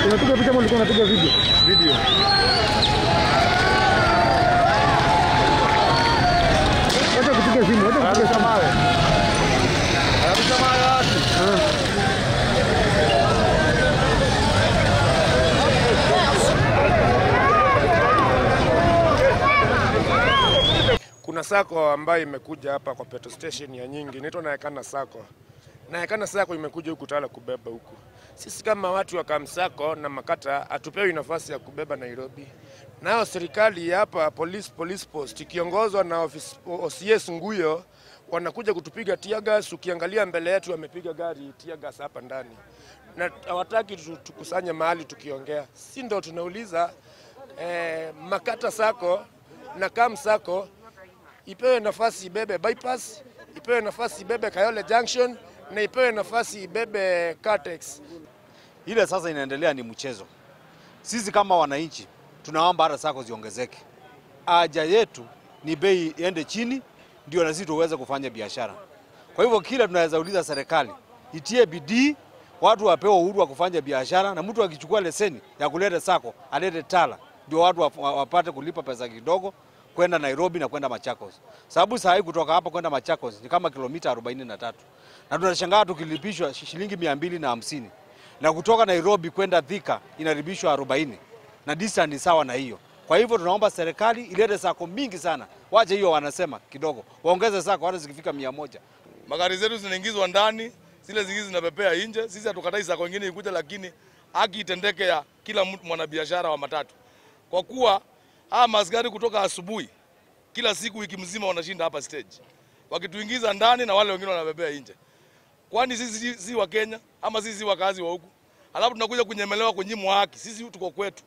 Unapiga picha ama ulikuwa unapiga video? Video. Wacha kupiga simu, wacha kupiga simu. Anarusha mawe watu. Kuna sako ambayo imekuja hapa kwa petrol station ya nyingi, inaitwa Naekana Sako. Naekana Sako imekuja huku Tala kubeba huku. Sisi kama watu wa Kamsako na Makata hatupewi nafasi ya kubeba Nairobi. Nao serikali hapa police post ikiongozwa na OCS Nguyo wanakuja kutupiga tear gas. Ukiangalia mbele yetu wamepiga gari tear gas hapa ndani. Na hawataki tukusanye mahali tukiongea. Si ndo tunauliza Makata Sako na Kamsako ipewe nafasi ibebe bypass, ipewe nafasi ibebe Kayole Junction na ipewe nafasi ibebe Catex. Ile sasa inaendelea ni mchezo. Sisi kama wananchi tunaomba hata sako ziongezeke. Haja yetu ni bei iende chini ndio na sisi tuweze kufanya biashara. Kwa hivyo kila tunaweza uliza serikali itie bidii, watu wapewe uhuru wa kufanya biashara, na mtu akichukua leseni ya kuleta sako alete Tala ndio watu wapate kulipa pesa kidogo kwenda Nairobi na kwenda Machakos. Sababu saa hii kutoka hapa kwenda Machakos ni kama kilomita 43. Na tunashangaa tukilipishwa shilingi 250. Na kutoka Nairobi kwenda Thika inaribishwa 40. Na distance ni sawa na hiyo. Kwa hivyo tunaomba serikali ilete sako mingi sana. Waje hiyo wanasema kidogo. Waongeze sako hata zikifika 100. Magari zetu zinaingizwa ndani, zile zingine zinapepea nje. Sisi hatukatai sako nyingine ikuje, lakini haki itendeke ya kila mtu mwanabiashara wa matatu. Kwa kuwa maskari kutoka asubuhi kila siku wiki mzima wanashinda hapa stage, wakituingiza ndani na wale wengine wanabebea nje. Kwani sisi si wa Kenya ama sisi si wakazi wa huku? Alafu tunakuja kunyemelewa, kunyimwa haki. Sisi tuko kwetu.